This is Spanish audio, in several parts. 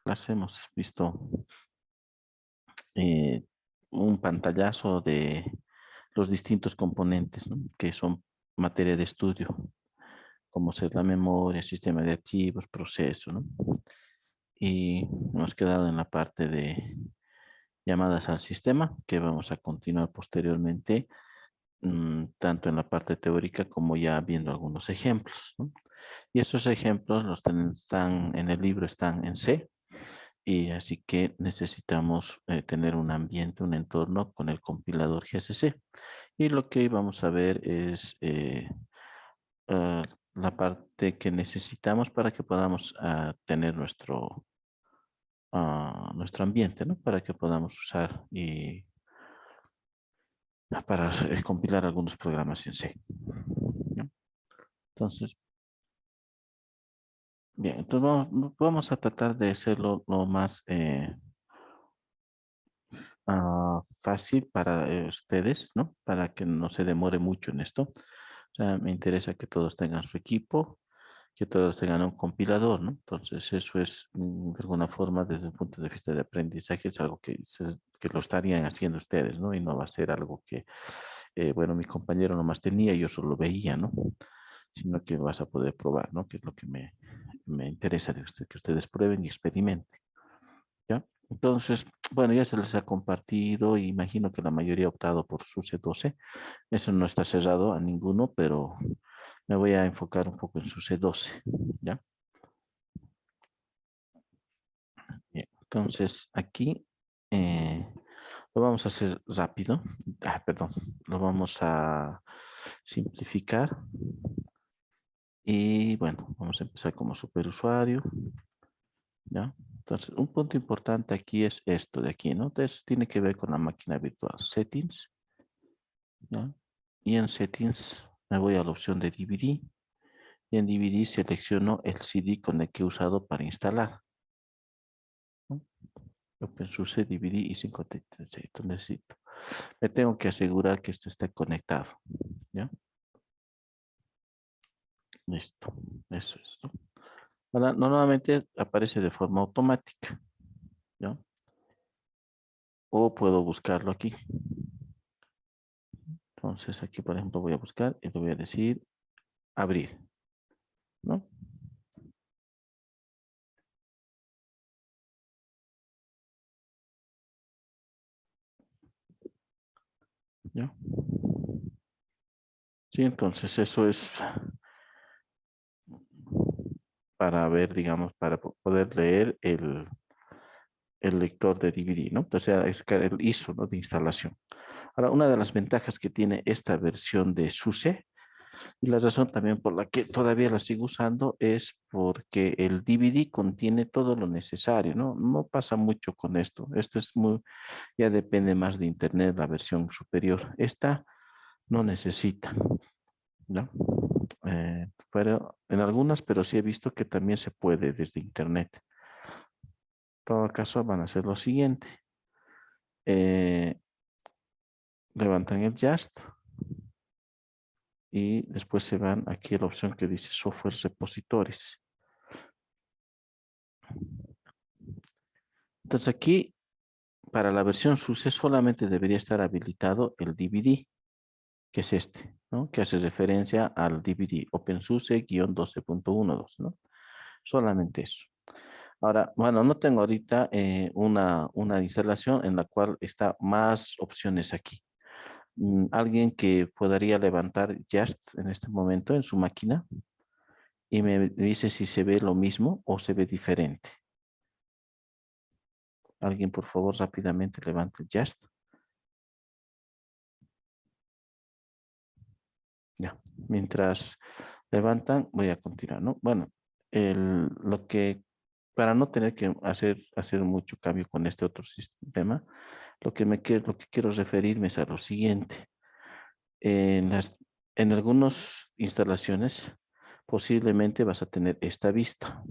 clase hemos visto eh, un pantallazo de los distintos componentes, ¿no? Que son materia de estudio, como ser la memoria, sistema de archivos, proceso, ¿no? Y hemos quedado en la parte de llamadas al sistema, que vamos a continuar posteriormente, tanto en la parte teórica como ya viendo algunos ejemplos, ¿no? Y esos ejemplos están en el libro, están en C, y así que necesitamos tener un ambiente, un entorno con el compilador GCC. Y lo que vamos a ver es la parte que necesitamos para que podamos tener nuestro ambiente, ¿no? Para que podamos usar y para compilar algunos programas en C, ¿no? Entonces, bien, entonces vamos a tratar de hacerlo lo más fácil para ustedes, ¿no? Para que no se demore mucho en esto. O sea, me interesa que todos tengan su equipo, que todos tengan un compilador, ¿no? Entonces, eso es de alguna forma, desde el punto de vista de aprendizaje, es algo que lo estarían haciendo ustedes, ¿no? Y no va a ser algo que, bueno, mi compañero nomás tenía y yo solo veía, ¿no? Sino que vas a poder probar, ¿no? Que es lo que me interesa de usted, que ustedes prueben y experimenten, ¿ya? Entonces, bueno, ya se les ha compartido y imagino que la mayoría ha optado por SUSE 12. Eso no está cerrado a ninguno, pero me voy a enfocar un poco en SUSE 12, ¿ya? Bien, entonces aquí lo vamos a hacer rápido. Perdón, lo vamos a simplificar. Y bueno, vamos a empezar como superusuario, ¿ya? Entonces, un punto importante aquí es esto de aquí, ¿no? Entonces, tiene que ver con la máquina virtual. Settings, ¿ya? Y en Settings me voy a la opción de DVD. Y en DVD selecciono el CD con el que he usado para instalar, ¿no? OpenSUSE, DVD y 536. Necesito. Me tengo que asegurar que esto esté conectado, ¿ya? Listo. Eso es, ¿no? Ahora, normalmente aparece de forma automática, ¿ya? O puedo buscarlo aquí. Entonces aquí, por ejemplo, voy a buscar y le voy a decir abrir, ¿no? ¿Ya? Sí, entonces eso es para ver, digamos, para poder leer el lector de DVD, ¿no? O sea, es el ISO, ¿no? De instalación. Ahora, una de las ventajas que tiene esta versión de SUSE, y la razón también por la que todavía la sigo usando, es porque el DVD contiene todo lo necesario, ¿no? No pasa mucho con esto. Esto es muy, ya depende más de Internet, la versión superior. Esta no necesita, ¿no? Pero en algunas, pero sí he visto que también se puede desde Internet. En todo caso, van a hacer lo siguiente. Eh, levantan el JAST y después se van aquí a la opción que dice Software Repositories. Entonces aquí, para la versión SUSE solamente debería estar habilitado el DVD, que es este, ¿no? Que hace referencia al DVD OpenSUSE-12.12, ¿no? Solamente eso. Ahora, bueno, no tengo ahorita una instalación en la cual está más opciones aquí. Alguien que podría levantar Just en este momento en su máquina y me dice si se ve lo mismo o se ve diferente. Alguien, por favor, rápidamente levante el Just. Ya, mientras levantan, voy a continuar, ¿no? Bueno, lo que, para no tener que hacer mucho cambio con este otro sistema, lo que quiero referirme es a lo siguiente. En en algunas instalaciones, posiblemente vas a tener esta vista,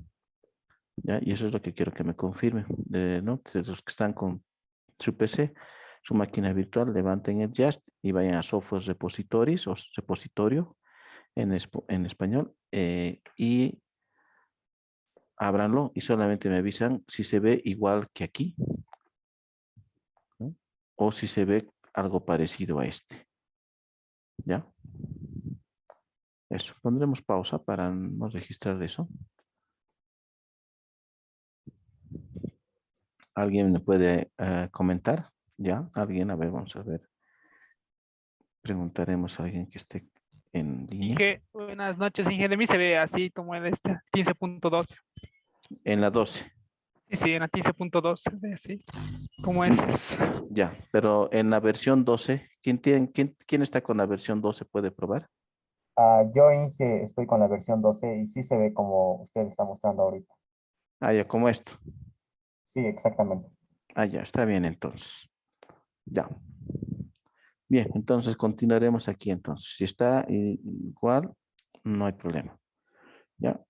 ¿ya? Y eso es lo que quiero que me confirmen, ¿no? Entonces, los que están con su PC, su máquina virtual, levanten el JAST y vayan a Software Repositories o repositorio en español, y ábranlo y solamente me avisan si se ve igual que aquí, ¿no? O si se ve algo parecido a este. ¿Ya? Eso. Pondremos pausa para no registrar eso. ¿Alguien me puede comentar? ¿Ya? ¿Alguien? A ver, vamos a ver. Preguntaremos a alguien que esté en línea. Inge, buenas noches, Inge. De mí se ve así como en este 15.2. En la 12. Sí, sí, en la 15.2 se ve así. ¿Cómo es? Mm, ya, pero en la versión 12, ¿quién está con la versión 12? ¿Puede probar? Yo, Inge, estoy con la versión 12 y sí se ve como usted está mostrando ahorita. Ah, ya, como esto. Sí, exactamente. Ah, ya, está bien entonces. Ya. Bien, entonces continuaremos aquí entonces. Si está igual, no hay problema. ¿Ya?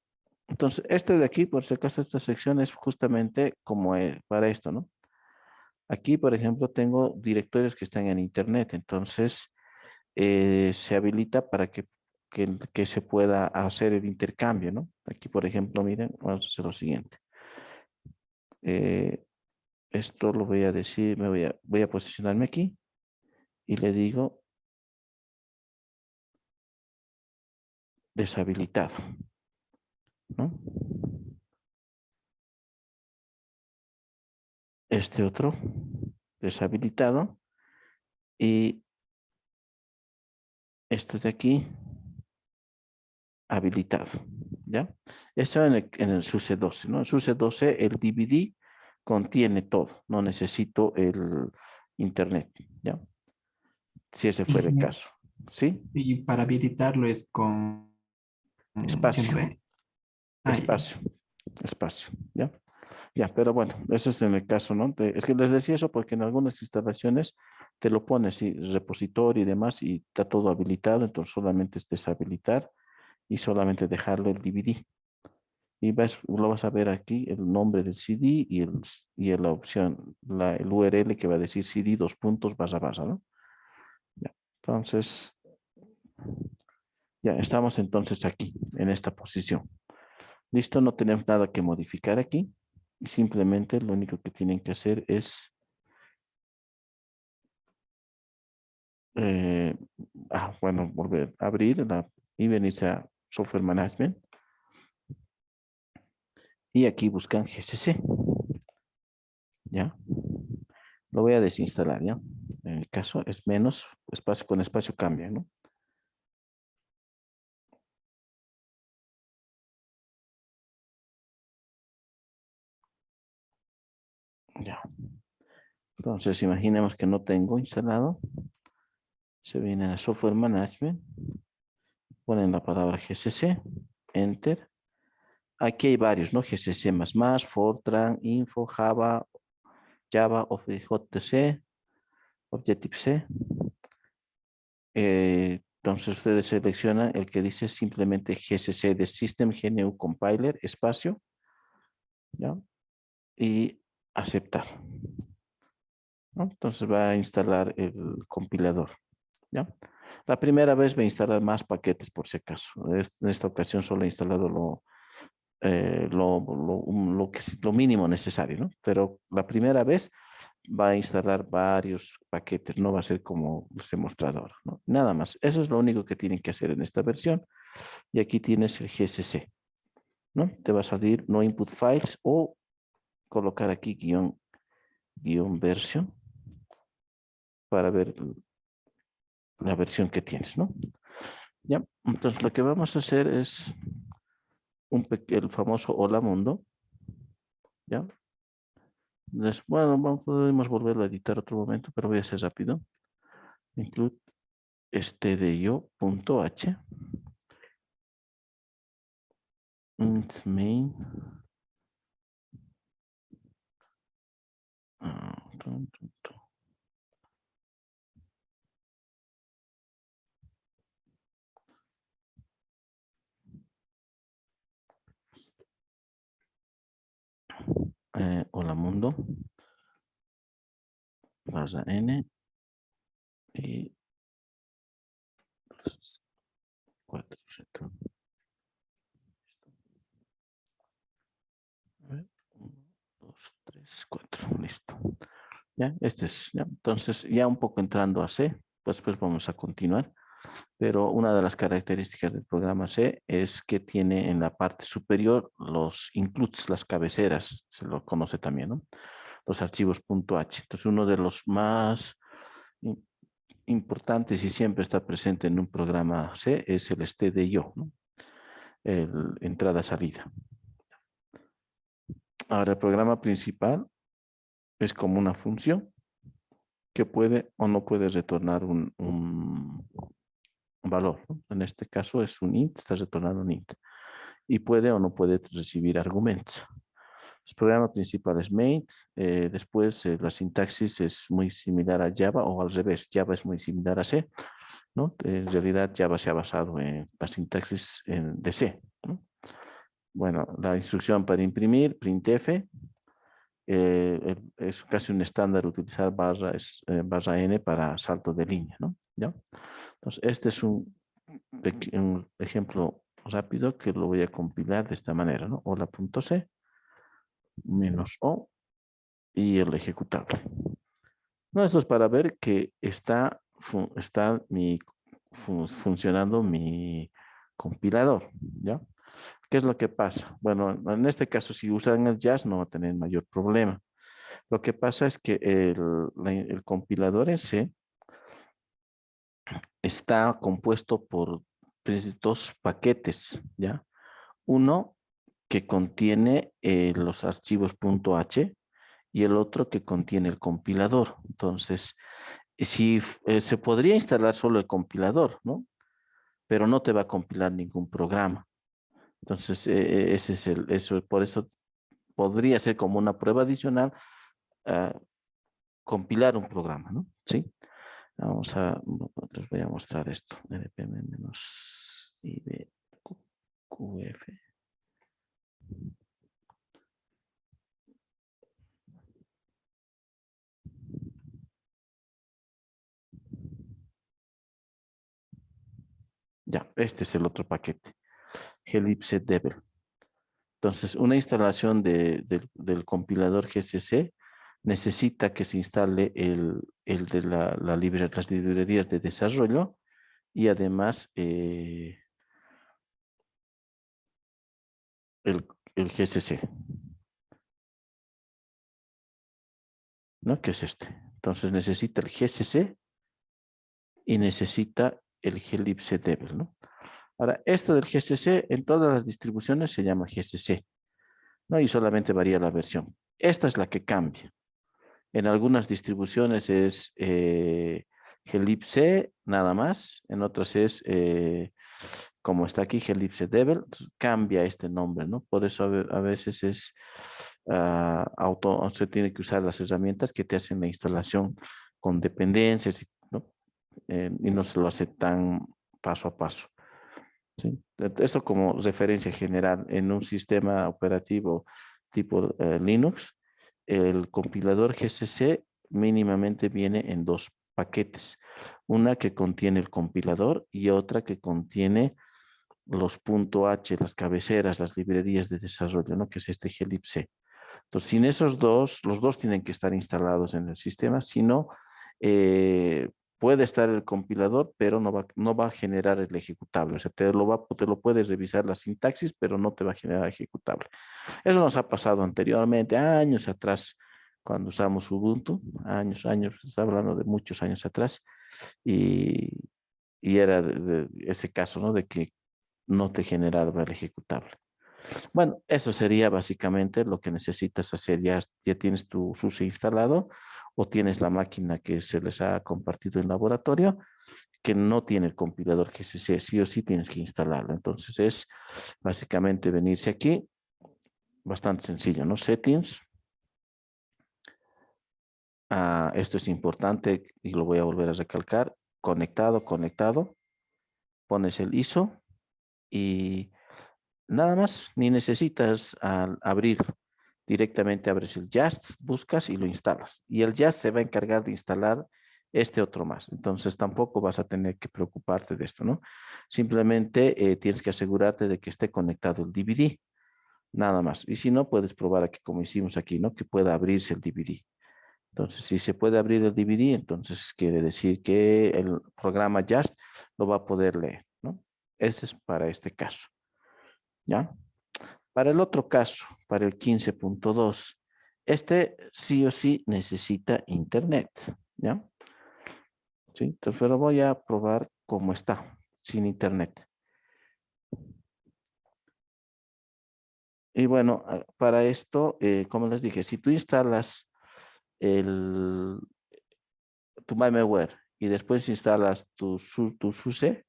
Entonces, este de aquí, por si acaso, esta sección es justamente como para esto, ¿no? Aquí, por ejemplo, tengo directorios que están en Internet, entonces se habilita para que se pueda hacer el intercambio, ¿no? Aquí, por ejemplo, miren, vamos a hacer lo siguiente. Eh, esto lo voy a decir, voy a posicionarme aquí y le digo deshabilitado, ¿no? Este otro deshabilitado y este de aquí habilitado, ¿ya? Eso en el SUSE 12, ¿no? En SUSE 12 el DVD contiene todo, no necesito el internet, ¿ya? Si ese fuera el Y, caso, ¿sí? y para habilitarlo es ¿qué no Espacio, ve? Ah, ya. espacio, espacio, ¿ya? Ya, pero bueno, eso es en el caso, ¿no? Es que les decía eso porque en algunas instalaciones te lo pones, sí, repositorio y demás, y está todo habilitado, entonces solamente es deshabilitar y solamente dejarlo el DVD. Y lo vas a ver aquí, el nombre del CD y la opción, el URL que va a decir CD dos puntos barra, ¿no? Ya. Entonces, ya estamos entonces aquí, en esta posición. Listo, no tenemos nada que modificar aquí. Y simplemente lo único que tienen que hacer es eh, bueno, volver a abrir y venirse a Software Management. Y aquí buscan GCC. ¿Ya? Lo voy a desinstalar, ¿ya? En el caso es menos, espacio con espacio cambia, ¿no? Ya. Entonces, imaginemos que no tengo instalado. Se viene a Software Management. Ponen la palabra GCC. Enter. Aquí hay varios, ¿no? GCC++, Fortran, Info, Java, OpenJTC, Objective-C. Entonces ustedes seleccionan el que dice simplemente GCC de System GNU Compiler, espacio, ¿ya? Y aceptar, ¿no? Entonces va a instalar el compilador, ¿ya? La primera vez va a instalar más paquetes por si acaso. En esta ocasión solo he instalado lo mínimo necesario, ¿no? Pero la primera vez va a instalar varios paquetes, no va a ser como les he mostrado ahora, ¿no? Nada más. Eso es lo único que tienen que hacer en esta versión. Y aquí tienes el GCC, ¿no? Te va a salir no input files o colocar aquí guión versión para ver la versión que tienes, ¿no? Ya, entonces lo que vamos a hacer es el famoso hola mundo, ¿ya? Bueno, podemos volverlo a editar otro momento, pero voy a hacer rápido. Include stdio.h int main hola mundo barra n y 4 es 4, listo. Ya, este es, ya. Entonces, ya un poco entrando a C, pues vamos a continuar. Pero una de las características del programa C es que tiene en la parte superior los includes, las cabeceras, se lo conoce también, ¿no? Los archivos .h. Entonces, uno de los más importantes y siempre está presente en un programa C es el stdio, ¿no? El entrada-salida. Ahora, el programa principal es como una función que puede o no puede retornar un valor, ¿no? En este caso es un int, está retornando un int. Y puede o no puede recibir argumentos. El programa principal es main, después la sintaxis es muy similar a Java o al revés, Java es muy similar a C, ¿no? En realidad Java se ha basado en la sintaxis de C, ¿no? Bueno, la instrucción para imprimir, printf, es casi un estándar utilizar barra n para salto de línea, ¿no? ¿Ya? Entonces, este es un ejemplo rápido que lo voy a compilar de esta manera, ¿no? Hola.c menos o y el ejecutable. No, esto es para ver que está funcionando mi compilador, ¿ya? ¿Qué es lo que pasa? Bueno, en este caso, si usan el Jazz, no va a tener mayor problema. Lo que pasa es que el compilador ese está compuesto por dos paquetes, ¿ya? Uno que contiene los archivos .h y el otro que contiene el compilador. Entonces, si se podría instalar solo el compilador, ¿no? Pero no te va a compilar ningún programa. Entonces, ese es eso, por eso podría ser como una prueba adicional compilar un programa, ¿no? Sí. Les voy a mostrar esto. -ibqf. Ya, este es el otro paquete. Glibc Devel. Entonces, una instalación del compilador GCC necesita que se instale el de las librerías de desarrollo y además el GCC, ¿no? Que es este. Entonces necesita el GCC y necesita el glibc devel, ¿no? Ahora, esto del GCC en todas las distribuciones se llama GCC, ¿no? Y solamente varía la versión. Esta es la que cambia. En algunas distribuciones es glibc nada más, en otras es, como está aquí, glibc devel, cambia este nombre, ¿no? Por eso a veces es se tiene que usar las herramientas que te hacen la instalación con dependencias, ¿no? Y no se lo hace tan paso a paso. ¿Sí? Esto como referencia general en un sistema operativo tipo Linux, el compilador GCC mínimamente viene en dos paquetes. Una que contiene el compilador y otra que contiene los .h, las cabeceras, las librerías de desarrollo, ¿no? Que es este glibc. Entonces, sin esos dos, los dos tienen que estar instalados en el sistema, si no, puede estar el compilador, pero no va a generar el ejecutable. O sea, te lo puedes revisar la sintaxis, pero no te va a generar ejecutable. Eso nos ha pasado anteriormente, años atrás, cuando usamos Ubuntu, años, está hablando de muchos años atrás, y era de ese caso, ¿no? De que no te generaba el ejecutable. Bueno, eso sería básicamente lo que necesitas hacer. Ya tienes tu SUSE instalado o tienes la máquina que se les ha compartido en laboratorio que no tiene el compilador GCC, sí o sí tienes que instalarlo. Entonces es básicamente venirse aquí, bastante sencillo, ¿no? Settings. Esto es importante y lo voy a volver a recalcar. Conectado. Pones el ISO y nada más, ni necesitas abrir. Directamente abres el Just, buscas y lo instalas. Y el Just se va a encargar de instalar este otro más. Entonces tampoco vas a tener que preocuparte de esto, ¿no? Simplemente tienes que asegurarte de que esté conectado el DVD. Nada más. Y si no, puedes probar aquí, como hicimos aquí, ¿no? Que pueda abrirse el DVD. Entonces, si se puede abrir el DVD, entonces quiere decir que el programa Just lo va a poder leer, ¿no? Ese es para este caso, ¿ya? Para el otro caso, para el 15.2, este sí o sí necesita internet, ¿ya? Sí, entonces, pero voy a probar cómo está, sin internet. Y bueno, para esto, como les dije, si tú instalas tu MyMeware y después instalas tu SUSE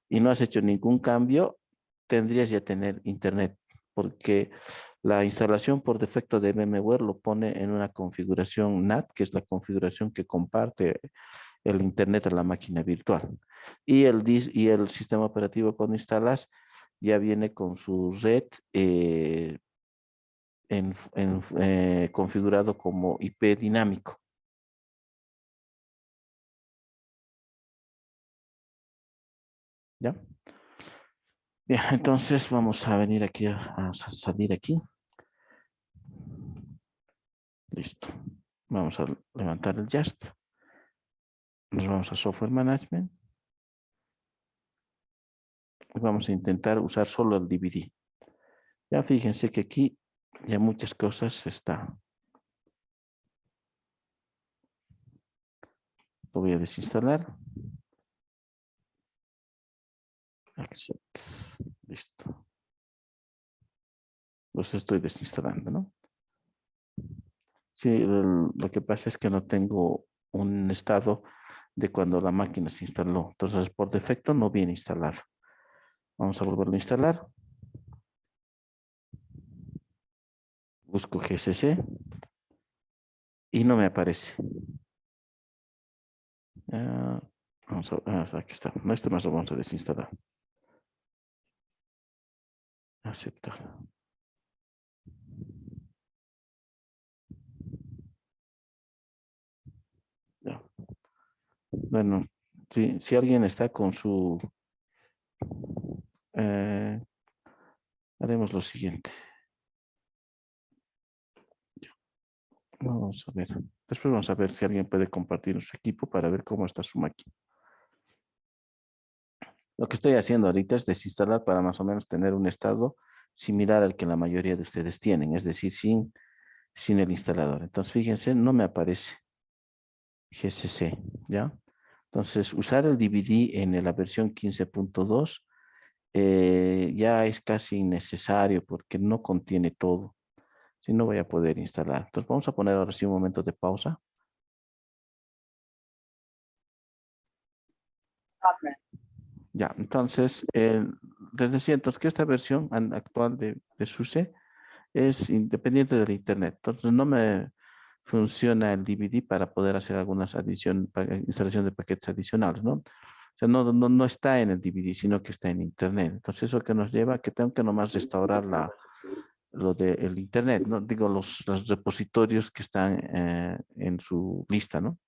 y no has hecho ningún cambio, tendrías ya tener internet, porque la instalación por defecto de MMware lo pone en una configuración NAT, que es la configuración que comparte el internet a la máquina virtual. Y el sistema operativo cuando instalas ya viene con su red configurado como IP dinámico. ¿Ya? Bien, entonces vamos a venir aquí a salir aquí. Listo. Vamos a levantar el Just. Nos vamos a Software Management. Y vamos a intentar usar solo el DVD. Ya fíjense que aquí ya muchas cosas están. Lo voy a desinstalar. Accept. Listo. Los estoy desinstalando, ¿no? Sí, lo que pasa es que no tengo un estado de cuando la máquina se instaló. Entonces, por defecto no viene instalado. Vamos a volverlo a instalar. Busco GCC y no me aparece. Aquí está. Este más lo vamos a desinstalar. Aceptar. Ya. Bueno, si alguien está con su... haremos lo siguiente. Vamos a ver. Después vamos a ver si alguien puede compartir su equipo para ver cómo está su máquina. Lo que estoy haciendo ahorita es desinstalar para más o menos tener un estado similar al que la mayoría de ustedes tienen, es decir, sin el instalador. Entonces, fíjense, no me aparece GCC, ¿ya? Entonces, usar el DVD en la versión 15.2 ya es casi innecesario porque no contiene todo. Si no voy a poder instalar. Entonces, vamos a poner ahora sí un momento de pausa. Ya, entonces, les decía entonces que esta versión actual de SUSE es independiente del internet. Entonces no me funciona el DVD para poder hacer algunas instalación de paquetes adicionales, ¿no? O sea, no está en el DVD, sino que está en internet. Entonces eso que nos lleva a que tengo que nomás restaurar lo del internet, ¿no? Digo, los repositorios que están en su lista, ¿no?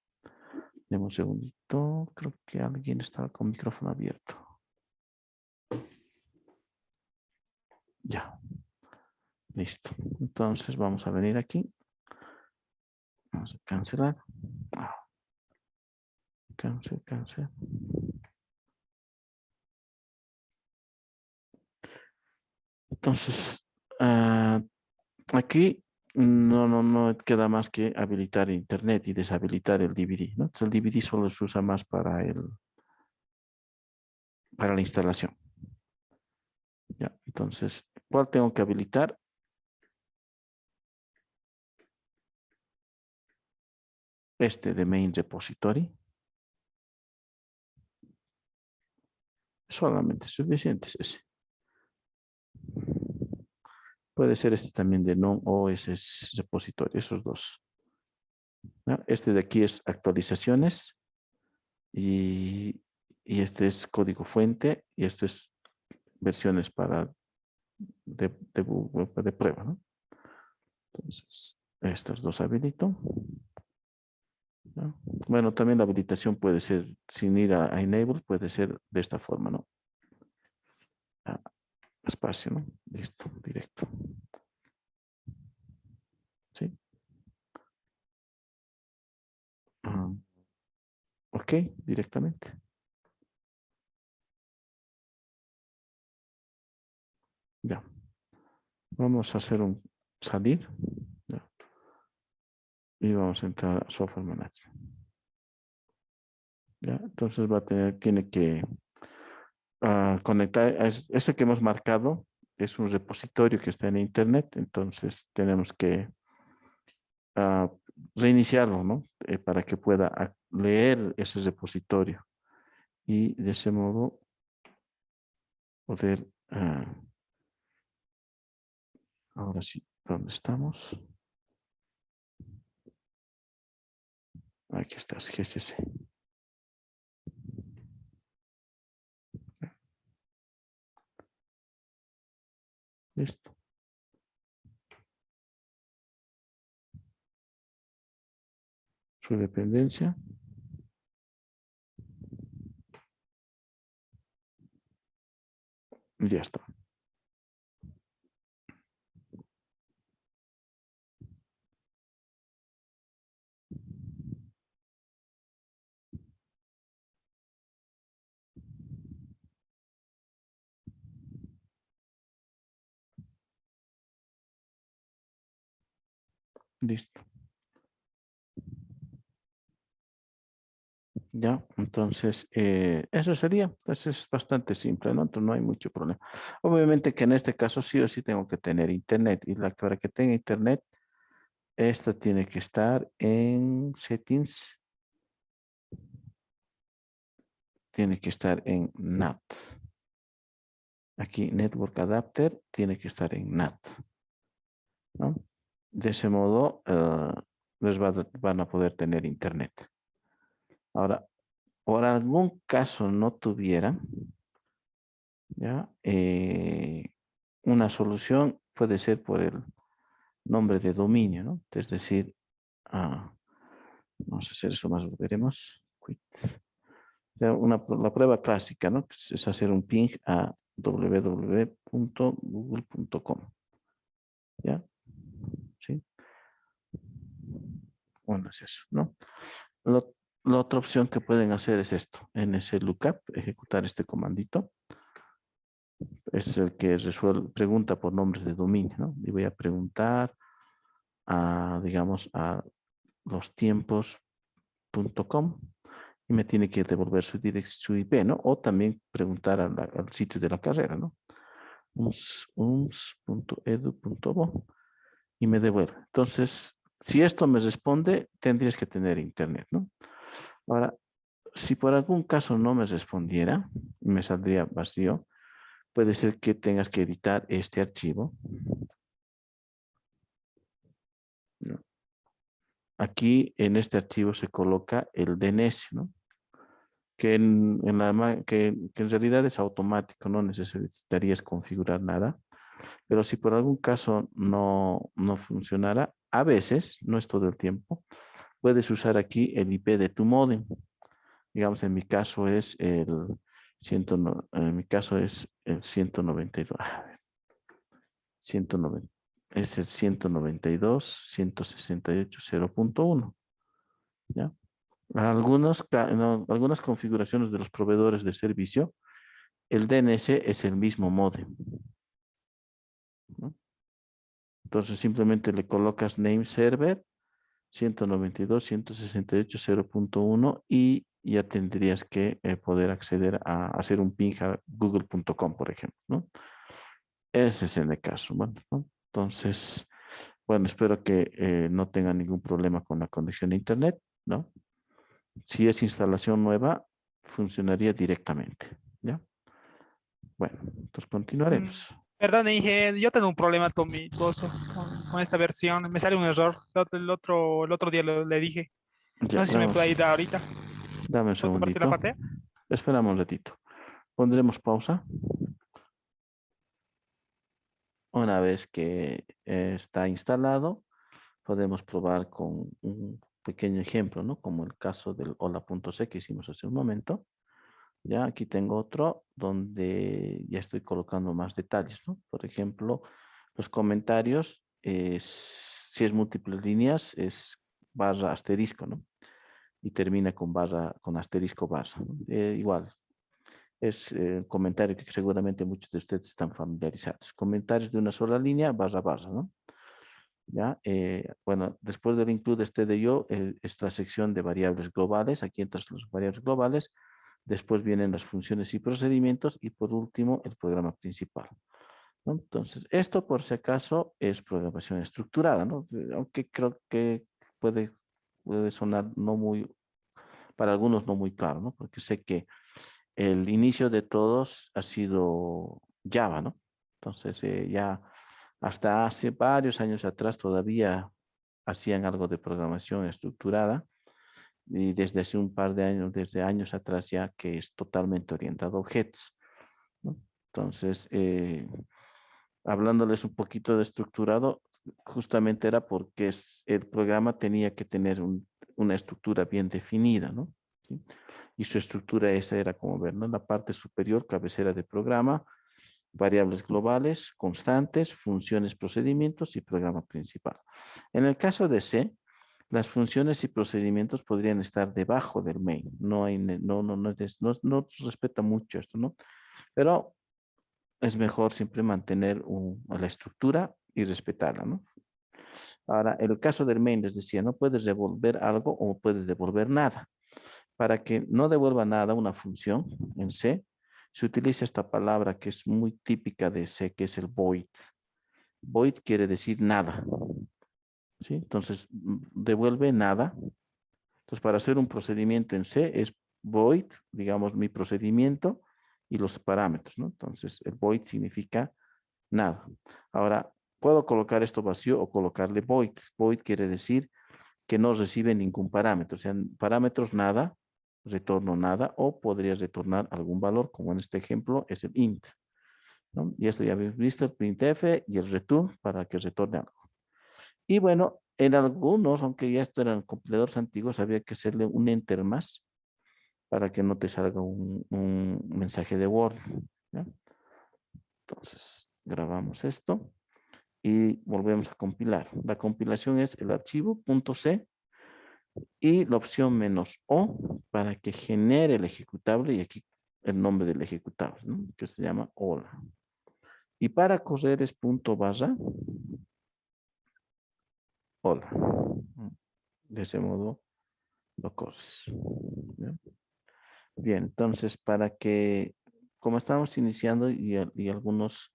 Deme un segundito, creo que alguien estaba con micrófono abierto. Ya. Listo. Entonces vamos a venir aquí. Vamos a cancelar. Cancel. Entonces, aquí no queda más que habilitar internet y deshabilitar el DVD, ¿no? Entonces, el DVD solo se usa más para la instalación. Ya, entonces, ¿cuál tengo que habilitar? Este de main repository. Solamente suficiente es ese. Puede ser este también de non-OS repository, esos dos. ¿No? Este de aquí es actualizaciones y este es código fuente y esto es versiones para de prueba, ¿no? Entonces, estos dos habilito. ¿No? Bueno, también la habilitación puede ser sin ir a Enable, puede ser de esta forma, ¿no? Espacio, ¿no? Listo, directo. OK directamente. Ya. Vamos a hacer un salir. Ya. Y vamos a entrar a Software Management. ¿Ya? Entonces tiene que conectar, ese que hemos marcado es un repositorio que está en Internet, entonces tenemos que reiniciarlo, ¿no? Para que pueda leer ese repositorio y de ese modo poder, ahora sí, ¿dónde estamos? Aquí está, GCC. Listo. Su dependencia. Y ya está. Listo. Ya, entonces, eso sería. Entonces es bastante simple, ¿no? Entonces no hay mucho problema. Obviamente que en este caso sí o sí tengo que tener internet. Y para que tenga internet, esta tiene que estar en settings. Tiene que estar en NAT. Aquí Network Adapter tiene que estar en NAT, ¿no? De ese modo, van a poder tener internet. Ahora, por algún caso no tuviera, ¿ya? Una solución puede ser por el nombre de dominio, ¿no? Es decir, vamos a hacer eso más, lo veremos. Quit. O sea, la prueba clásica, ¿no? Es hacer un ping a www.google.com. ¿Ya? ¿Sí? Bueno, es eso, ¿no? La otra opción que pueden hacer es esto, en ese lookup, ejecutar este comandito. Es el que pregunta por nombres de dominio, ¿no? Y voy a preguntar digamos, a lostiempos.com y me tiene que devolver su su IP, ¿no? O también preguntar al sitio de la carrera, ¿no? ums.edu.bo y me devuelve. Entonces, si esto me responde, tendrías que tener internet, ¿no? Ahora, si por algún caso no me respondiera, me saldría vacío, puede ser que tengas que editar este archivo. ¿No? Aquí en este archivo se coloca el DNS, ¿no? Que que en realidad es automático, no necesitarías configurar nada. Pero si por algún caso no funcionara, a veces, no es todo el tiempo, puedes usar aquí el IP de tu módem. Digamos, en mi caso es en mi caso es el 192. 190, es el 192.168.0.1. ¿Ya? Algunas configuraciones de los proveedores de servicio, el DNS es el mismo módem, ¿no? Entonces simplemente le colocas name server 192.168.0.1 y ya tendrías que poder acceder a hacer un ping a google.com, por ejemplo, ¿no? Ese es el caso, bueno, ¿no? Entonces, bueno, espero que no tengan ningún problema con la conexión a internet, ¿no? Si es instalación nueva, funcionaría directamente, ¿ya? Bueno, entonces continuaremos. Perdón, Inge, yo tengo un problema con mi coso, con esta versión. Me sale un error. El otro día le dije. Ya, No sé si me puede ayudar ahorita. dame un ¿Puedo compartir la segundito. pantalla? Esperamos un ratito. Pondremos pausa. Una vez que está instalado, podemos probar con un pequeño ejemplo, ¿no? Como el caso del hola.c que hicimos hace un momento. Ya aquí tengo otro donde ya estoy colocando más detalles, ¿no? Por ejemplo, los comentarios, si es múltiples líneas, es barra asterisco, ¿no? y termina con barra, con asterisco barra, ¿no? Igual, es un comentario que seguramente muchos de ustedes están familiarizados. Comentarios de una sola línea, barra, barra, ¿no? ¿Ya? Bueno, después del include stdio, esta sección de variables globales, aquí entran las variables globales, después vienen las funciones y procedimientos y por último el programa principal, ¿no? Entonces, esto por si acaso es programación estructurada, ¿no? Aunque creo que puede sonar no muy, para algunos no muy claro, ¿no? Porque sé que el inicio de todos ha sido Java, ¿no? Entonces, ya hasta hace varios años atrás todavía hacían algo de programación estructurada y desde hace un par de años, desde años atrás ya que es totalmente orientado a objetos, ¿no? Entonces, hablándoles un poquito de estructurado, justamente era porque el programa tenía que tener una estructura bien definida, ¿no? ¿Sí? Y su estructura esa era como ver, ¿no? La parte superior, cabecera de programa, variables globales, constantes, funciones, procedimientos y programa principal. En el caso de C, las funciones y procedimientos podrían estar debajo del main. No hay, no respeta mucho esto, ¿no? Pero es mejor siempre mantener la estructura y respetarla, ¿no? Ahora, en el caso del main les decía, no puedes devolver algo o puedes devolver nada. Para que no devuelva nada una función en C, se utiliza esta palabra que es muy típica de C, que es el void. Void quiere decir nada, ¿sí? Entonces, devuelve nada. Entonces, para hacer un procedimiento en C es void, digamos, mi procedimiento y los parámetros, ¿no? Entonces, el void significa nada. Ahora, puedo colocar esto vacío o colocarle void. Void quiere decir que no recibe ningún parámetro. O sea, parámetros nada, retorno nada, o podría retornar algún valor, como en este ejemplo es el int, ¿no? Y esto ya habéis visto, el printf y el return para que retorne algo. Y bueno, en algunos, aunque ya esto eran compiladores antiguos, había que hacerle un enter más para que no te salga un mensaje de Word, ¿ya? Entonces, grabamos esto y volvemos a compilar. La compilación es el archivo .c y la opción -o para que genere el ejecutable y aquí el nombre del ejecutable, ¿no? Que se llama hola. Y para correr es /barra hola. De ese modo lo corres, ¿ya? Bien, entonces para que, como estamos iniciando y algunos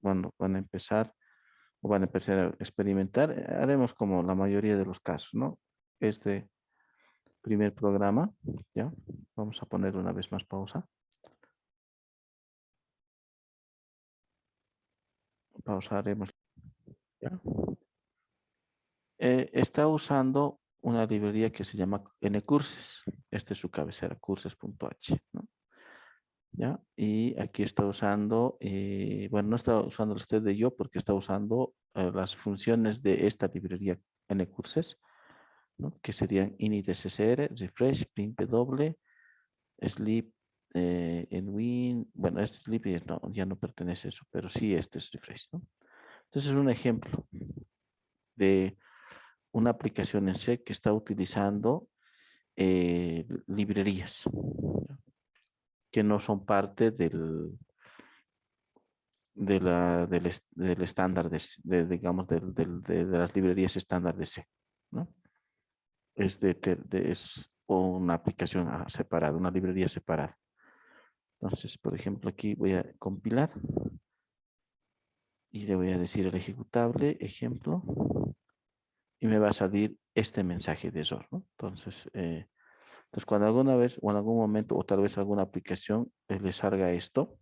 bueno, van a empezar o van a empezar a experimentar, haremos como la mayoría de los casos, ¿no? Este primer programa, ¿ya? Vamos a poner una vez más pausa. Pausaremos, ¿ya? Está usando una librería que se llama NCourses. Esta es su cabecera, courses.h, ¿no? ¿Ya? Y aquí está usando, bueno, no está usando el stdio porque está usando las funciones de esta librería NCourses, ¿no? Que serían init.ssr, refresh, print w, sleep, win, bueno, este sleep no, ya no pertenece a eso, pero sí este es refresh, ¿no? Entonces es un ejemplo de una aplicación en C que está utilizando librerías que no son parte del estándar digamos, de las librerías estándar de C, ¿no? Es una aplicación separada, una librería separada. Entonces, por ejemplo, aquí voy a compilar y le voy a decir el ejecutable, ejemplo, y me va a salir este mensaje de error, ¿no? Entonces, cuando alguna vez o en algún momento o tal vez alguna aplicación le salga esto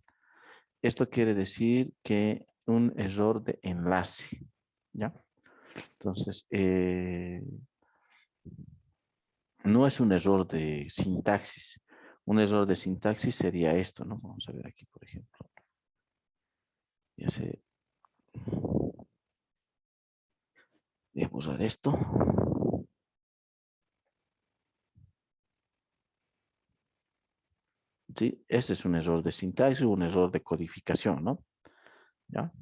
quiere decir que un error de enlace, ¿ya? Entonces, no es un error de sintaxis. Un error de sintaxis sería esto, ¿no? Vamos a ver aquí, por ejemplo. Ya sé. Voy a borrar esto. Sí, este es un error de sintaxis, un error de codificación, ¿no? ¿Ya?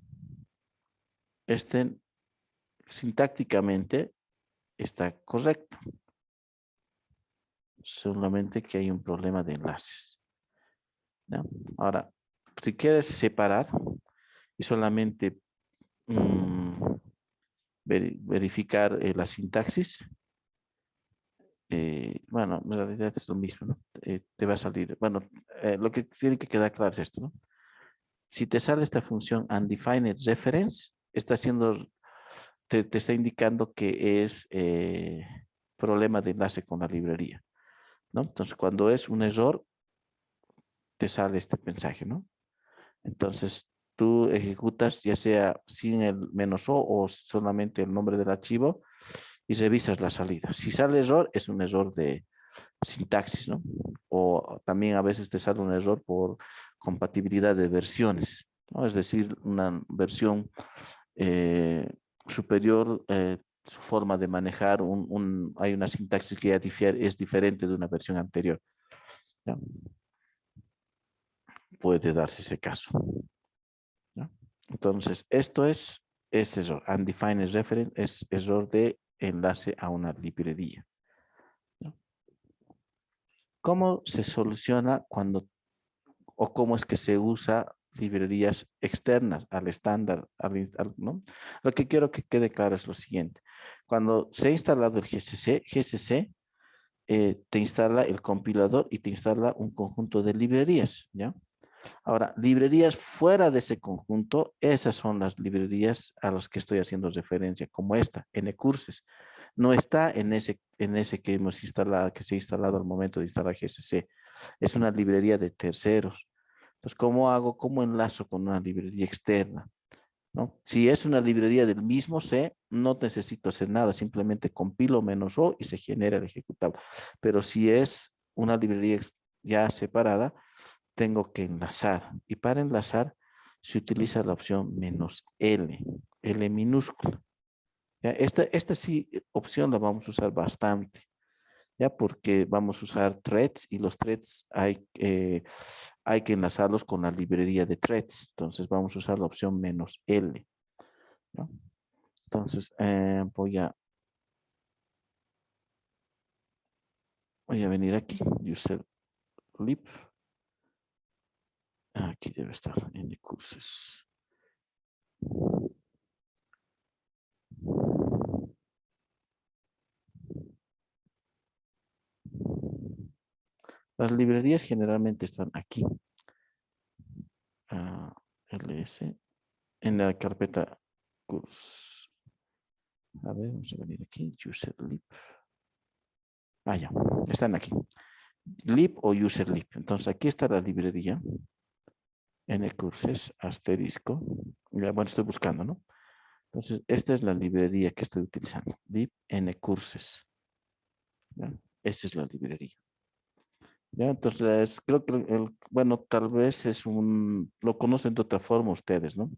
Sintácticamente está correcto. Solamente que hay un problema de enlaces, ¿no? Ahora, si quieres separar y solamente verificar la sintaxis, bueno, en realidad es lo mismo, ¿no? Te va a salir, bueno, lo que tiene que quedar claro es esto, ¿no? Si te sale esta función undefined reference, está haciendo, te está indicando que es problema de enlace con la librería, ¿no? Entonces, cuando es un error, te sale este mensaje, ¿no? Entonces, tú ejecutas ya sea sin el -o o solamente el nombre del archivo y revisas la salida. Si sale error, es un error de sintaxis, ¿no? O también a veces te sale un error por compatibilidad de versiones, ¿no? Es decir, una versión superior, su forma de manejar, hay una sintaxis que ya es diferente de una versión anterior, ¿no? Puede darse ese caso, ¿no? Entonces, esto es error. Undefined reference es error de enlace a una librería, ¿no? ¿Cómo se soluciona cuando o cómo es que se usa librerías externas al estándar, ¿no? Lo que quiero que quede claro es lo siguiente. Cuando se ha instalado el GCC te instala el compilador y te instala un conjunto de librerías, ¿ya? Ahora, librerías fuera de ese conjunto, esas son las librerías a las que estoy haciendo referencia, como esta, NCurses. No está en ese que hemos instalado, que se ha instalado al momento de instalar GCC. Es una librería de terceros. Entonces, ¿cómo enlazo con una librería externa? ¿No? Si es una librería del mismo C, no necesito hacer nada, simplemente compilo -o y se genera el ejecutable. Pero si es una librería ya separada, tengo que enlazar. Y para enlazar se utiliza la opción -L minúscula. ¿Ya? Esta sí opción la vamos a usar bastante, ¿ya? Porque vamos a usar threads y los threads hay que enlazarlos con la librería de threads. Entonces vamos a usar la opción -L, ¿no? Entonces voy a venir aquí, user lib. Aquí debe estar NCurses. Las librerías generalmente están aquí. ls en la carpeta cursos. A ver, vamos a venir aquí, user lib. Ya, están aquí. Lib o user lib. Entonces aquí está la librería. NCurses, asterisco. Ya, bueno, estoy buscando, ¿no? Entonces, esta es la librería que estoy utilizando. Lib NCurses. ¿Ya? Esa es la librería. ¿Ya? Entonces, creo que, bueno, tal vez lo conocen de otra forma ustedes, ¿no?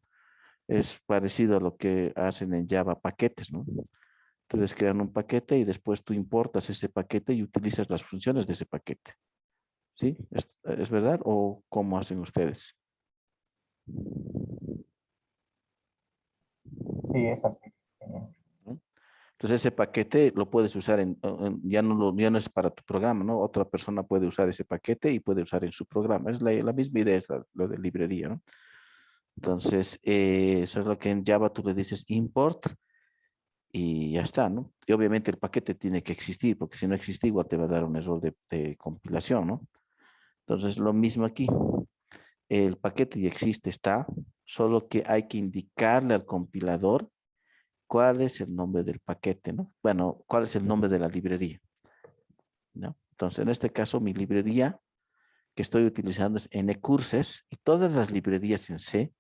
Es parecido a lo que hacen en Java paquetes, ¿no? Ustedes crean un paquete y después tú importas ese paquete y utilizas las funciones de ese paquete. ¿Sí? ¿Es verdad? ¿O cómo hacen ustedes? Sí, es así. ¿No? Entonces ese paquete lo puedes usar ya no es para tu programa, ¿no? Otra persona puede usar ese paquete y puede usar en su programa. Es la misma idea, es lo de librería, ¿no? Entonces, eso es lo que en Java tú le dices import y ya está, ¿no? Y obviamente el paquete tiene que existir, porque si no existe igual te va a dar un error de compilación, ¿no? Entonces, lo mismo aquí. El paquete ya existe, está, solo que hay que indicarle al compilador cuál es el nombre del paquete, ¿no? Bueno, cuál es el nombre de la librería, ¿no? Entonces, en este caso, mi librería que estoy utilizando es NCurses y todas las librerías en C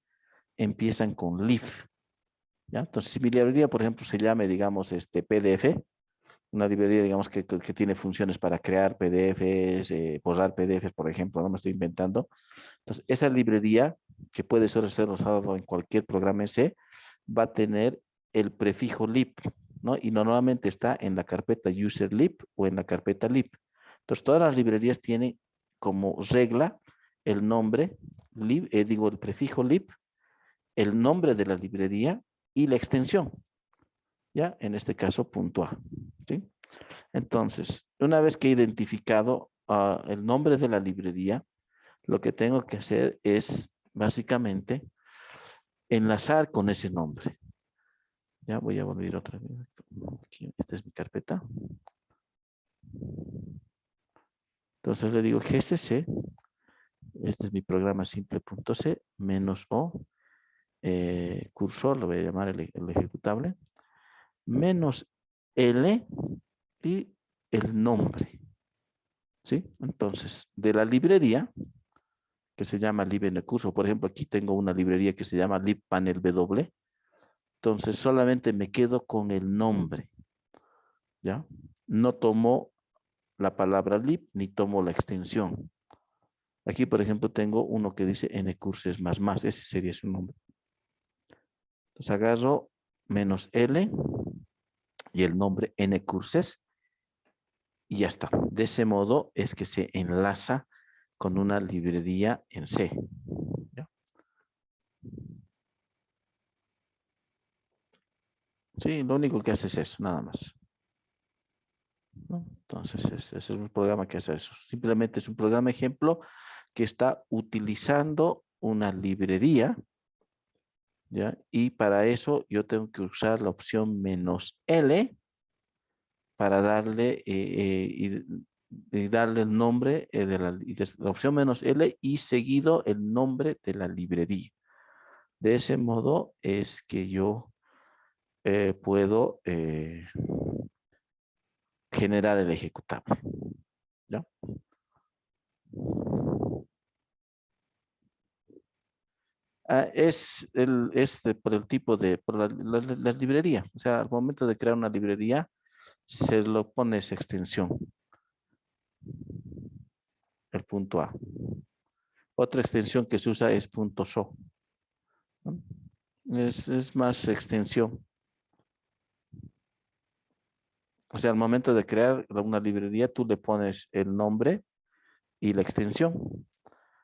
empiezan con lib, ¿ya? Entonces, si mi librería, por ejemplo, se llame, digamos, PDF, una librería, digamos, que tiene funciones para crear PDFs, borrar PDFs, por ejemplo, no me estoy inventando. Entonces, esa librería, que puede ser usada en cualquier programa en C, va a tener el prefijo lib, ¿no? Y normalmente está en la carpeta user lib o en la carpeta lib. Entonces, todas las librerías tienen como regla el nombre, el prefijo lib, el nombre de la librería y la extensión, ¿ya? En este caso, .a. Entonces, una vez que he identificado el nombre de la librería, lo que tengo que hacer es básicamente enlazar con ese nombre. Ya voy a volver otra vez. Aquí, esta es mi carpeta. Entonces le digo GCC, este es mi programa simple.c, menos O, cursor, lo voy a llamar el ejecutable, menos L y el nombre. ¿Sí? Entonces, de la librería, que se llama libnqcurso, por ejemplo, aquí tengo una librería que se llama libpanelw, entonces solamente me quedo con el nombre, ¿ya? No tomo la palabra lib ni tomo la extensión. Aquí, por ejemplo, tengo uno que dice ncurses más, ese sería su nombre. Entonces agarro menos L y el nombre ncurses y ya está. De ese modo es que se enlaza con una librería en C. ¿Ya? Sí, lo único que hace es eso, nada más. ¿No? Entonces, ese es un programa que hace eso. Simplemente es un programa ejemplo que está utilizando una librería, ¿ya? Y para eso yo tengo que usar la opción menos L para darle y darle el nombre de la opción menos L y seguido el nombre de la librería. De ese modo es que yo puedo generar el ejecutable. ¿Ya? Por el tipo de, por la librería. O sea, al momento de crear una librería, se lo pone esa extensión, el punto A. Otra extensión que se usa es punto .so. ¿No? Es más extensión. O sea, al momento de crear una librería, tú le pones el nombre y la extensión.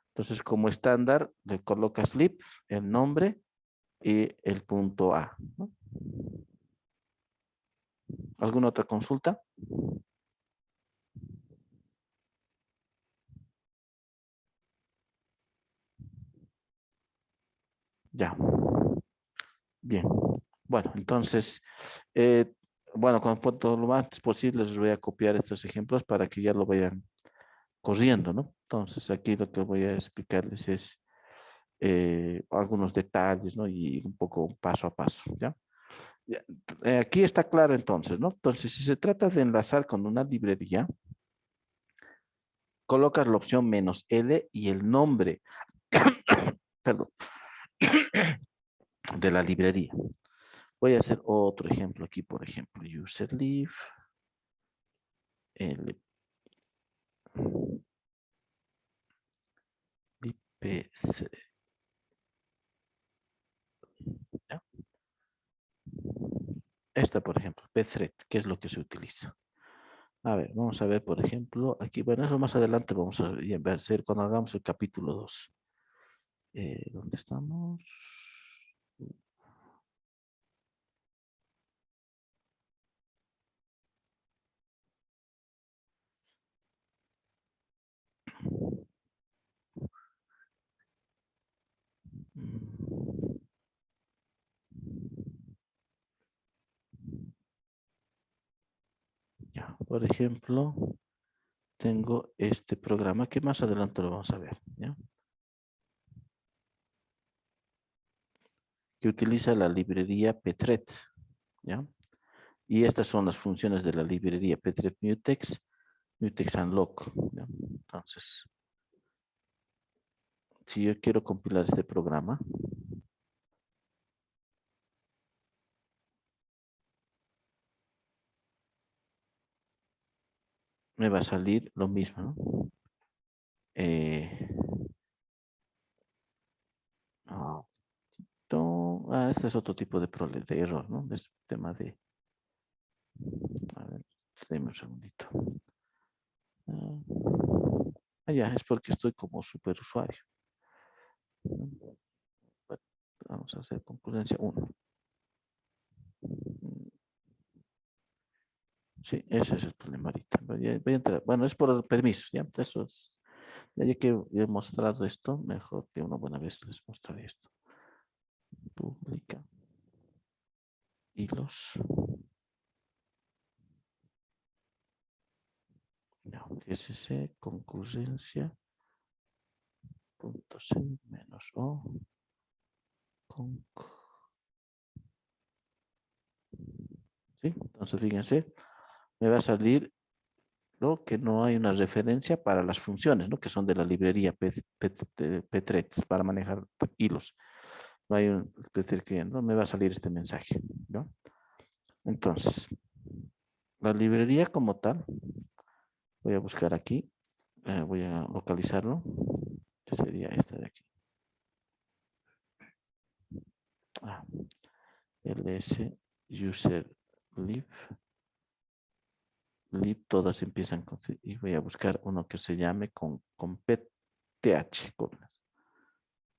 Entonces, como estándar, le colocas lib, el nombre y el punto A. ¿No? ¿Alguna otra consulta? Ya. Bien. Bueno, entonces, bueno, con todo lo más posible les voy a copiar estos ejemplos para que ya lo vayan corriendo, ¿no? Entonces, aquí lo que voy a explicarles es algunos detalles, ¿no? Y un poco paso a paso, ¿ya? Aquí está claro entonces, ¿no? Entonces, si se trata de enlazar con una librería, colocas la opción menos L y el nombre, perdón, de la librería. Voy a hacer otro ejemplo aquí, por ejemplo, userlib, lipc, ¿ya? Esta, por ejemplo, pthread, ¿qué es lo que se utiliza? A ver, vamos a ver, por ejemplo, aquí, bueno, eso más adelante vamos a ver cuando hagamos el capítulo 2. ¿Dónde estamos? Ya, por ejemplo, tengo este programa que más adelante lo vamos a ver, ¿ya? Que utiliza la librería pthread, ¿ya? Y estas son las funciones de la librería pthread mutex, mutex unlock, ¿ya? Entonces, si yo quiero compilar este programa, me va a salir lo mismo, ¿no? Este es otro tipo de error, ¿no? Es tema de... A ver, déjame un segundito. Ya, es porque estoy como superusuario. Vamos a hacer concurrencia 1. Sí, ese es el problema ahorita. Voy a entrar. Bueno, es por el permiso, ¿ya? Eso es, ya que he mostrado esto, mejor que una buena vez les mostraré esto. Publica. Hilos. No, CSS, concurrencia. Punto C menos O. Conc. ¿Sí? Entonces, fíjense, me va a salir lo que no hay una referencia para las funciones, ¿no? Que son de la librería Pthreads para manejar hilos. No hay un, decir que no me va a salir este mensaje, ¿no? Entonces, la librería como tal, voy a buscar aquí, voy a localizarlo, que sería esta de aquí. ls user lib, todas empiezan con, y voy a buscar uno que se llame con pth,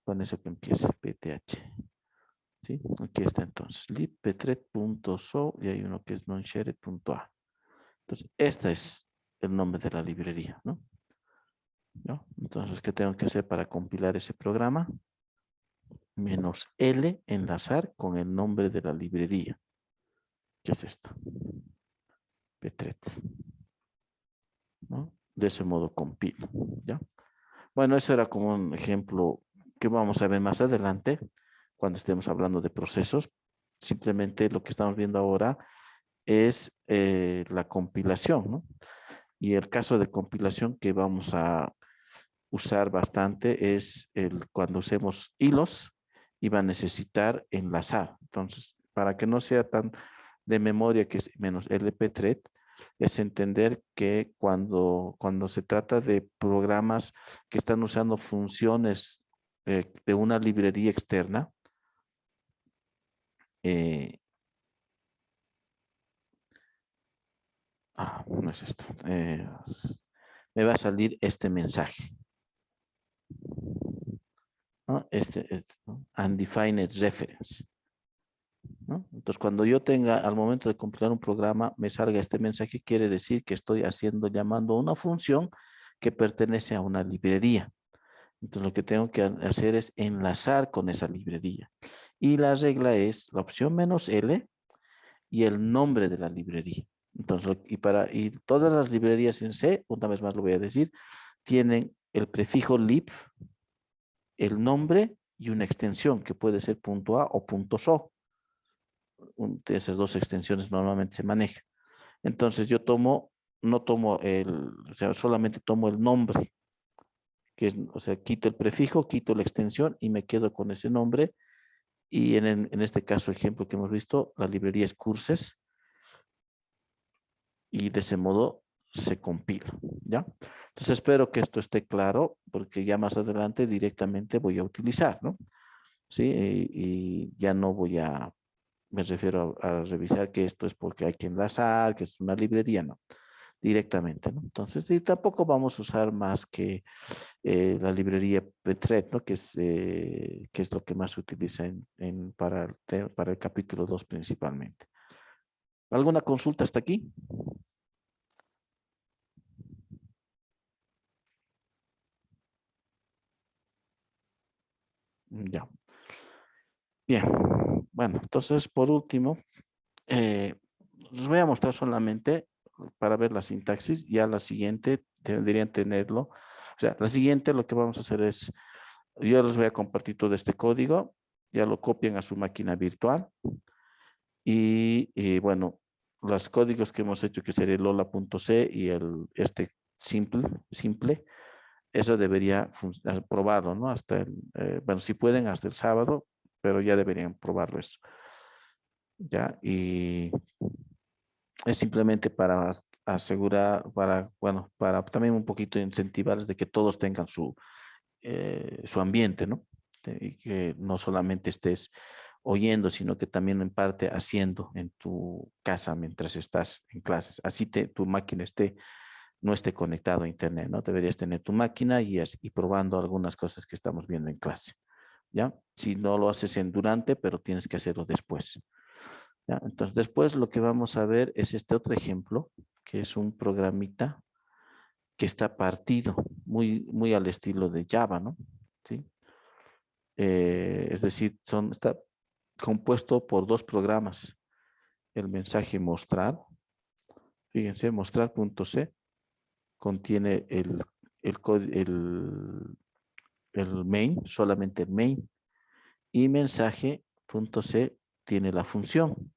con eso que empiece, pth. ¿Sí? Aquí está entonces, lib.pthread.so y hay uno que es nonshared.a. Entonces, este es el nombre de la librería, ¿no? ¿No? Entonces, ¿qué tengo que hacer para compilar ese programa? Menos L, enlazar con el nombre de la librería, que es esta, pthread, ¿no? De ese modo compilo, ¿ya? Bueno, eso era como un ejemplo que vamos a ver más adelante, cuando estemos hablando de procesos. Simplemente lo que estamos viendo ahora es la compilación, ¿no? Y el caso de compilación que vamos a usar bastante es cuando usemos hilos y va a necesitar enlazar. Entonces, para que no sea tan de memoria que es menos lpthread, es entender que cuando se trata de programas que están usando funciones de una librería externa, no es esto, me va a salir este mensaje, ¿no? ¿no? Undefined reference, ¿no? Entonces, cuando yo tenga, al momento de compilar un programa, me salga este mensaje, quiere decir que estoy llamando a una función que pertenece a una librería. Entonces, lo que tengo que hacer es enlazar con esa librería. Y la regla es la opción menos L y el nombre de la librería. Entonces, y todas las librerías en C, una vez más lo voy a decir, tienen el prefijo lib, el nombre y una extensión que puede ser .a o .so. De esas dos extensiones normalmente se maneja. Entonces yo no tomo o sea, solamente tomo el nombre, que es, o sea, quito el prefijo, quito la extensión y me quedo con ese nombre. Y en este caso, ejemplo que hemos visto, la librería es Courses y de ese modo se compila, ¿ya? Entonces espero que esto esté claro porque ya más adelante directamente voy a utilizar, ¿no? Sí, y ya no voy a, me refiero a revisar que esto es porque hay que enlazar, que es una librería, no, directamente, ¿no? Entonces, y tampoco vamos a usar más que la librería Pthread, ¿no? Que es lo que más se utiliza para el capítulo 2 principalmente. ¿Alguna consulta hasta aquí? Ya. Bien. Bueno, entonces, por último, les voy a mostrar solamente para ver la sintaxis. Ya la siguiente deberían tenerlo. O sea, la siguiente lo que vamos a hacer es, yo les voy a compartir todo este código, ya lo copian a su máquina virtual y bueno, los códigos que hemos hecho que sería el lola.c y este simple, eso debería probarlo, ¿no? Bueno, si pueden hasta el sábado, pero ya deberían probarlo eso. Ya, y es simplemente para asegurar, bueno, para también un poquito incentivarles de que todos tengan su ambiente, ¿no? Y que no solamente estés oyendo, sino que también en parte haciendo en tu casa mientras estás en clases. Así tu máquina no esté conectado a internet, ¿no? Deberías tener tu máquina y probando algunas cosas que estamos viendo en clase, ¿ya? Si no lo haces durante, pero tienes que hacerlo después. ¿Ya? Entonces, después lo que vamos a ver es este otro ejemplo, que es un programita que está partido, muy al estilo de Java, ¿no? ¿Sí? Es decir, está compuesto por dos programas. El mensaje mostrar, fíjense, mostrar.c contiene el main, solamente el main, y mensaje.c tiene la función.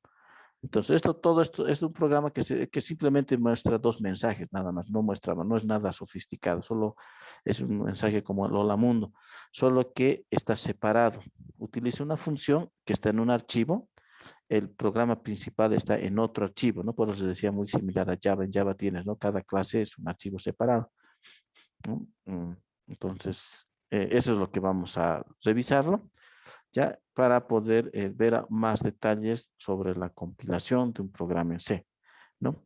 Entonces, todo esto es un programa que simplemente muestra dos mensajes, nada más, no es nada sofisticado, solo es un mensaje como el hola mundo, solo que está separado. Utiliza una función que está en un archivo, el programa principal está en otro archivo, ¿no? Por eso se decía muy similar a Java. En Java tienes, ¿no? Cada clase es un archivo separado, ¿no? Entonces, eso es lo que vamos a revisarlo, ya para poder ver más detalles sobre la compilación de un programa en C, ¿no?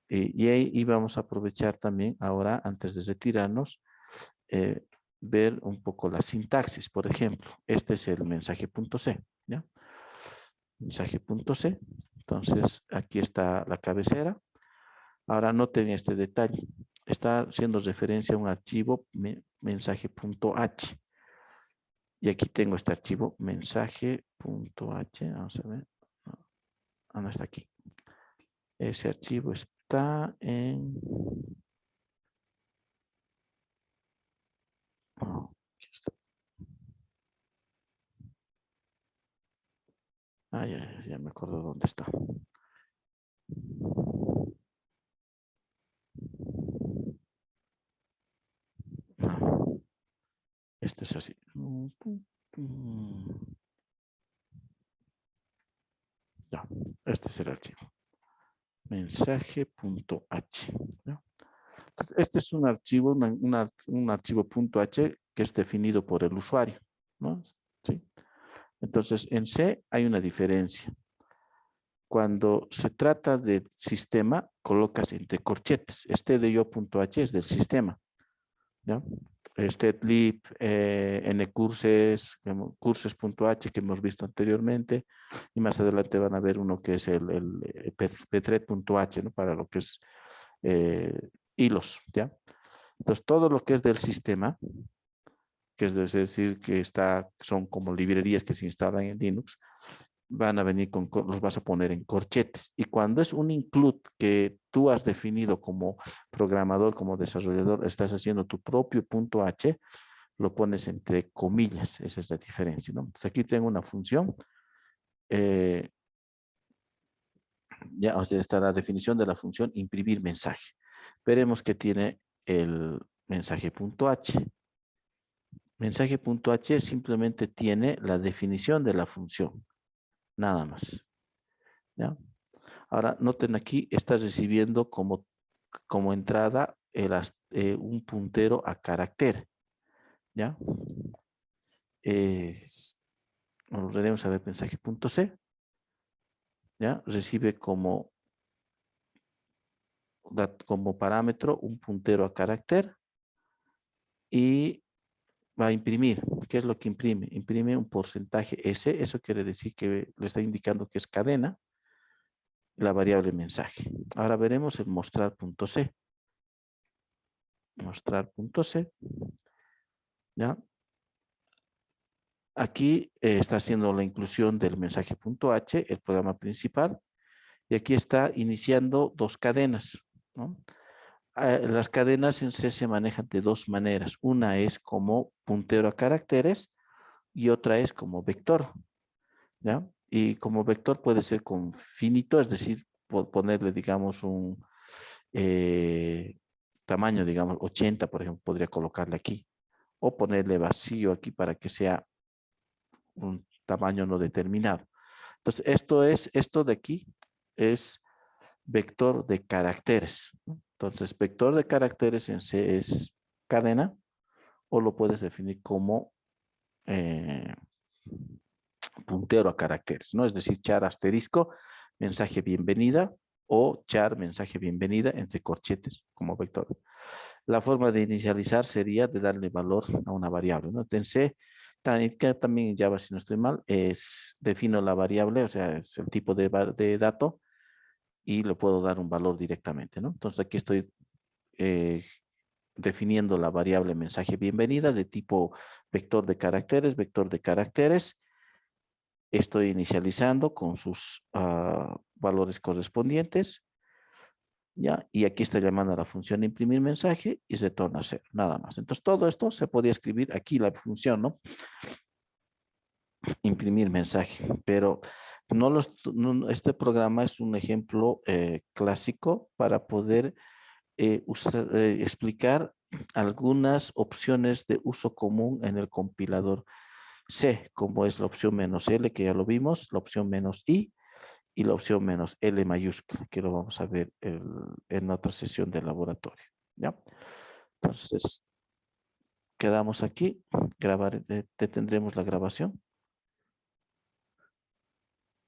Y ahí vamos a aprovechar también ahora, antes de retirarnos, ver un poco la sintaxis. Por ejemplo, este es el mensaje.c, ¿ya? Mensaje.c. Entonces, aquí está la cabecera. Ahora noten este detalle. Está haciendo referencia a un archivo mensaje.h. Y aquí tengo este archivo mensaje.h. Vamos a ver. No está aquí. Ese archivo está en... Aquí está. Ya me acuerdo dónde está. No, este es así. Ya, este es el archivo. Mensaje.h. Este es un archivo, un archivo .h que es definido por el usuario, ¿no? ¿Sí? Entonces, en C hay una diferencia. Cuando se trata de sistema, colocas entre corchetes. Este de yo.h es del sistema, ¿ya? Este lib, ncurses, curses.h que hemos visto anteriormente, y más adelante van a ver uno que es el pthread.h, ¿no? Para lo que es hilos, ¿ya? Entonces, todo lo que es del sistema, que es decir, son como librerías que se instalan en Linux, van a venir los vas a poner en corchetes. Y cuando es un include que tú has definido como programador, como desarrollador, estás haciendo tu propio .h, lo pones entre comillas. Esa es la diferencia, ¿no? Entonces aquí tengo una función. Ya, o sea, está la definición de la función imprimir mensaje. Veremos que tiene el mensaje.h. Mensaje.h simplemente tiene la definición de la función, nada más. ¿Ya? Ahora, noten aquí, está recibiendo como entrada un puntero a carácter. ¿Ya? Volveremos a ver mensaje.c. ¿Ya? Recibe como parámetro un puntero a carácter y va a imprimir. ¿Qué es lo que imprime? Imprime un porcentaje S, eso quiere decir que le está indicando que es cadena, la variable mensaje. Ahora veremos el mostrar.c. Mostrar.c. ¿Ya? Aquí está haciendo la inclusión del mensaje.h, el programa principal, y aquí está iniciando dos cadenas, ¿no? Las cadenas en C se manejan de dos maneras. Una es como puntero a caracteres y otra es como vector, ¿ya? Y como vector puede ser con finito, es decir, ponerle, digamos, un tamaño, digamos, 80, por ejemplo, podría colocarle aquí. O ponerle vacío aquí para que sea un tamaño no determinado. Entonces, esto de aquí es vector de caracteres, ¿no? Entonces, vector de caracteres en C es cadena, o lo puedes definir como puntero a caracteres, ¿no? Es decir, char asterisco, mensaje bienvenida, o char mensaje bienvenida entre corchetes como vector. La forma de inicializar sería de darle valor a una variable, ¿no? En C Que también en Java, si no estoy mal, defino la variable, o sea, es el tipo de dato y le puedo dar un valor directamente, ¿no? Entonces aquí estoy eh, definiendo la variable mensaje bienvenida de tipo vector de caracteres, Estoy inicializando con sus valores correspondientes, ¿ya? Y aquí está llamando a la función imprimir mensaje y retorna 0, nada más. Entonces todo esto se podría escribir aquí la función, ¿no? Imprimir mensaje, pero este programa es un ejemplo clásico para poder explicar algunas opciones de uso común en el compilador C, como es la opción "-L", que ya lo vimos, la opción "-I" y la opción "-L mayúscula", que lo vamos a ver en otra sesión de laboratorio, ¿ya? Entonces, quedamos aquí, detendremos la grabación.